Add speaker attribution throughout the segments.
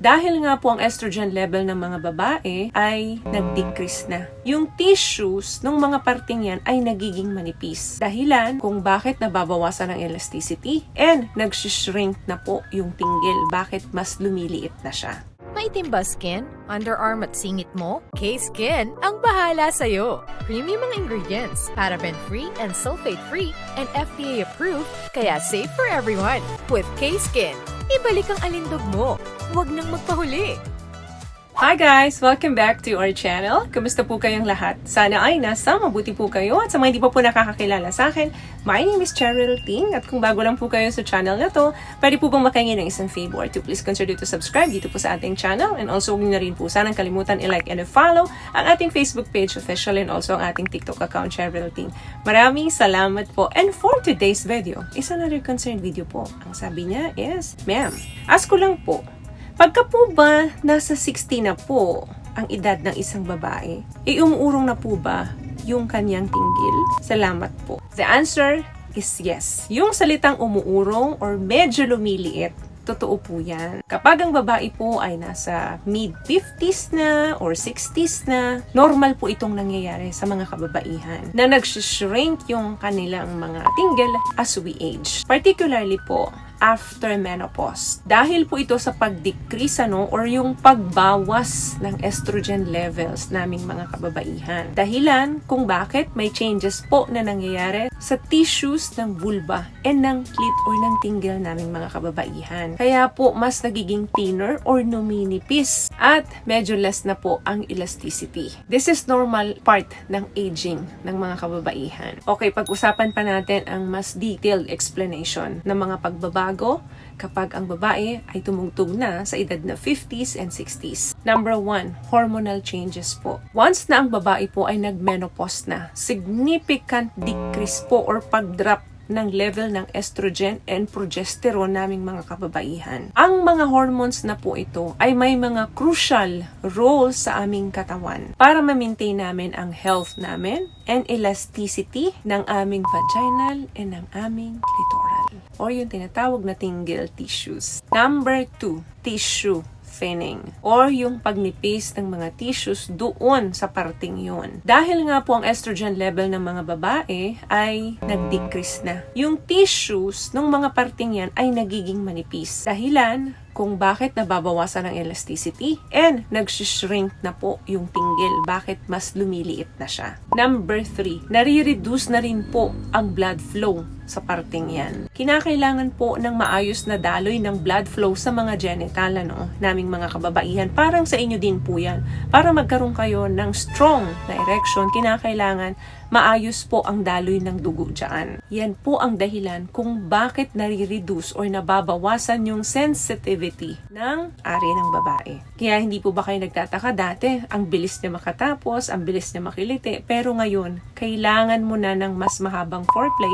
Speaker 1: Dahil nga po ang estrogen level ng mga babae ay nag-decrease na. Yung tissues ng mga parting yan ay nagiging manipis. Dahilan kung bakit nababawasan ang elasticity and nag-shrink na po yung tinggil. Bakit mas lumiliit na siya.
Speaker 2: Maitim ba skin? Underarm at singit mo? K-Skin ang bahala sa'yo. Premium ang ingredients, paraben-free and sulfate-free, and FDA-approved, kaya safe for everyone. With K-Skin, ibalik ang alindog mo. Huwag nang magpahuli.
Speaker 1: Hi guys! Welcome back to our channel. Kamusta po kayong lahat? Sana ay nasa mabuti po kayo. At sa mga hindi pa po nakakakilala sa akin, my name is Cheryl Ting. At kung bago lang po kayo sa channel na to, pwede po bang makaingin ng isang favor to please consider to subscribe dito po sa ating channel. And also, huwag niyo na rin po sanang kalimutan i-like and i-follow ang ating Facebook page official and also ang ating TikTok account, Cheryl Ting. Maraming salamat po. And for today's video, is another concerned video po. Ang sabi niya is, Ma'am, ask ko lang po, pagka po ba nasa 60 na po ang edad ng isang babae, umuurong na po ba yung kanyang tinggil? Salamat po. The answer is yes. Yung salitang umuurong or medyo lumiliit, totoo po yan. Kapag ang babae po ay nasa mid-50s na or 60s na, normal po itong nangyayari sa mga kababaihan na nag-shrink yung kanilang mga tinggil as we age. Particularly po, after menopause. Dahil po ito sa pag-decrease or yung pagbawas ng estrogen levels naming mga kababaihan. Dahilan kung bakit may changes po na nangyayari sa tissues ng vulva and ng clit or ng tinggil naming mga kababaihan. Kaya po mas nagiging thinner or numinipis at medyo less na po ang elasticity. This is normal part ng aging ng mga kababaihan. Okay, pag-usapan pa natin ang mas detailed explanation ng mga pagbabago kapag ang babae ay tumugtog na sa edad na 50s and 60s. Number 1, hormonal changes po. Once na ang babae po ay nag-menopause na, significant decrease po or pag-drop ng level ng estrogen and progesterone naming mga kababaihan. Ang mga hormones na po ito ay may mga crucial role sa aming katawan para ma-maintain namin ang health namin and elasticity ng aming vaginal and ng aming clitoral or yung tinatawag na tinggil tissues. Number 2, tissue thinning or yung pagnipis ng mga tissues doon sa parting yun. Dahil nga po ang estrogen level ng mga babae ay nag-decrease na. Yung tissues ng mga parting yan ay nagiging manipis. Dahilan kung bakit nababawasan ang elasticity and nag-shrink na po yung tinggil. Bakit mas lumiliit na siya. Number 3, nare-reduce na rin po ang blood flow sa parting yan. Kinakailangan po ng maayos na daloy ng blood flow sa mga genital naming mga kababaihan. Parang sa inyo din po yan. Para magkaroon kayo ng strong na erection, kinakailangan maayos po ang daloy ng dugo dyan. Yan po ang dahilan kung bakit nare-reduce or nababawasan yung sensitivity ng ari ng babae. Kaya hindi po ba kayo nagtataka dati, ang bilis niya makatapos, ang bilis niya makiliti, pero ngayon, kailangan mo na ng mas mahabang foreplay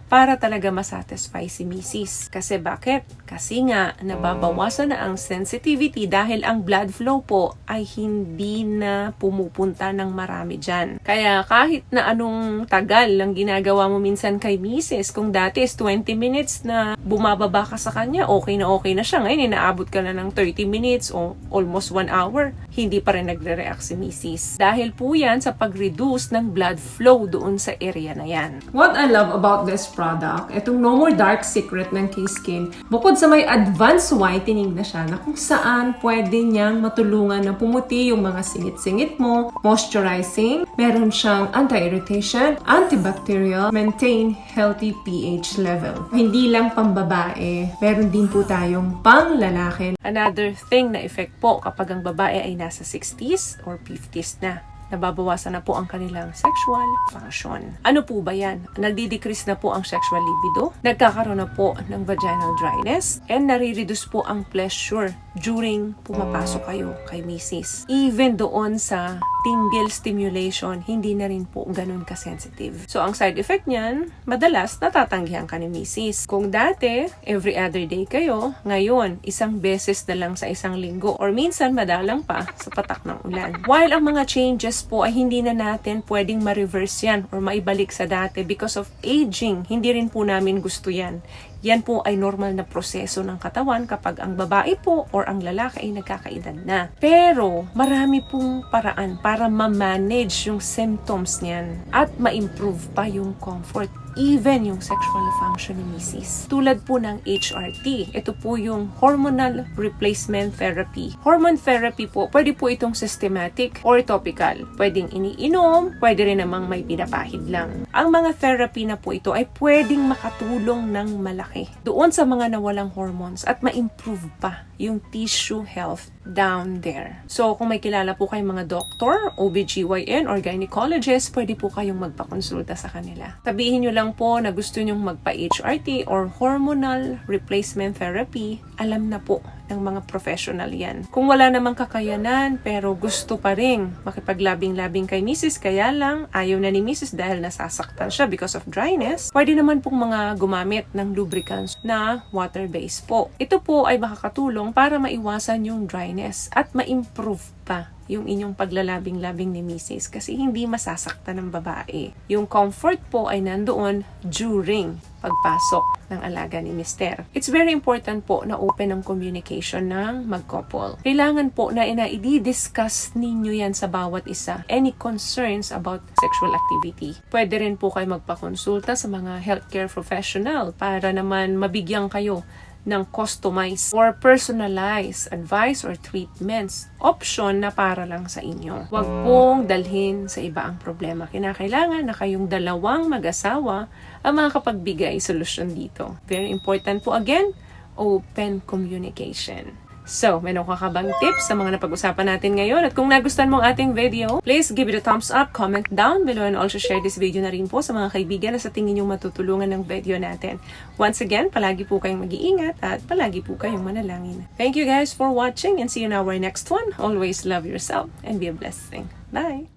Speaker 1: para talaga masatisfy si misis. Kasi bakit? Kasi nga, nababawasan na ang sensitivity dahil ang blood flow po ay hindi na pumupunta ng marami dyan. Kaya kahit na anong tagal lang ginagawa mo minsan kay misis, kung dati is 20 minutes na bumababa ka sa kanya, okay na siya. Ngayon, inaabot ka na ng 30 minutes o almost 1 hour. Hindi pa rin nagre-react si misis. Dahil po yan sa pag-reduce ng blood flow doon sa area na yan.
Speaker 3: What I love about this product, itong No More Dark Secret ng K-Skin, bukod sa may advanced whitening na siya na kung saan pwede niyang matulungan na pumuti yung mga singit-singit mo, moisturizing, meron siyang anti-irritation, antibacterial, maintain healthy pH level. Hindi lang pambabae, meron din po tayong pang-lalaki.
Speaker 1: Another thing na effect po kapag ang babae ay nasa 60s or 50s na. Nababawasan na po ang kanilang sexual function. Ano po ba yan? Nagdi-decrease na po ang sexual libido, nagkakaroon na po ng vaginal dryness, and nare-reduce po ang pleasure during pumapasok kayo kay misis. Even doon sa tinggil stimulation, hindi na rin po ganun ka-sensitive. So, ang side effect niyan, madalas natatanggihan ka ni misis. Kung dati, every other day kayo, ngayon, isang beses na lang sa isang linggo or minsan madalang pa sa patak ng ulan. While ang mga changes changes po ay hindi na natin pwedeng ma-reverse yan or maibalik sa dati because of aging. Hindi rin po namin gusto yan. Yan po ay normal na proseso ng katawan kapag ang babae po or ang lalaki ay nagkakaedad na. Pero marami pong paraan para ma-manage yung symptoms niyan at ma-improve pa yung comfort, even yung sexual function ni Mrs. Tulad po ng HRT. Ito po yung hormonal replacement therapy. Hormone therapy po, pwede po itong systematic or topical. Pwedeng iniinom, pwede rin namang may pinapahid lang. Ang mga therapy na po ito ay pwedeng makatulong ng malaki doon sa mga nawalang hormones at ma-improve pa yung tissue health down there. So, kung may kilala po kayong mga doktor, OBGYN or gynecologist, pwede po kayong magpakonsulta sa kanila. Sabihin nyo lang po na gusto nyong magpa-HRT or hormonal replacement therapy, alam na po ng mga professional yan. Kung wala namang kakayanan pero gusto pa rin makipaglabing-labing kay Mrs. kaya lang ayaw na ni Mrs. dahil nasasaktan siya because of dryness, pwede naman pong mga gumamit ng lubricants na water-based po. Ito po ay makakatulong para maiwasan yung dryness at ma-improve pa yung inyong paglalabing-labing ni Mrs. kasi hindi masasaktan ng babae. Yung comfort po ay nandoon during pagpasok ng alaga ni Mr. It's very important po na open ang communication ng mag-couple. Kailangan po na i-discuss ninyo yan sa bawat isa. Any concerns about sexual activity. Pwede rin po kayo magpakonsulta sa mga healthcare professional para naman mabigyan kayo ng customized or personalized advice or treatments option na para lang sa inyo. Huwag pong dalhin sa iba ang problema. Kinakailangan na kayong dalawang mag-asawa ang makakapagbigay solusyon dito. Very important po again, open communication. So, meron ka bang tips sa mga napag-usapan natin ngayon? At kung nagustuhan mo ang ating video, please give it a thumbs up, comment down below, and also share this video na rin po sa mga kaibigan na sa tingin nyo matutulungan ng video natin. Once again, palagi po kayong mag-iingat at palagi po kayong manalangin. Thank you guys for watching and see you in our next one. Always love yourself and be a blessing. Bye!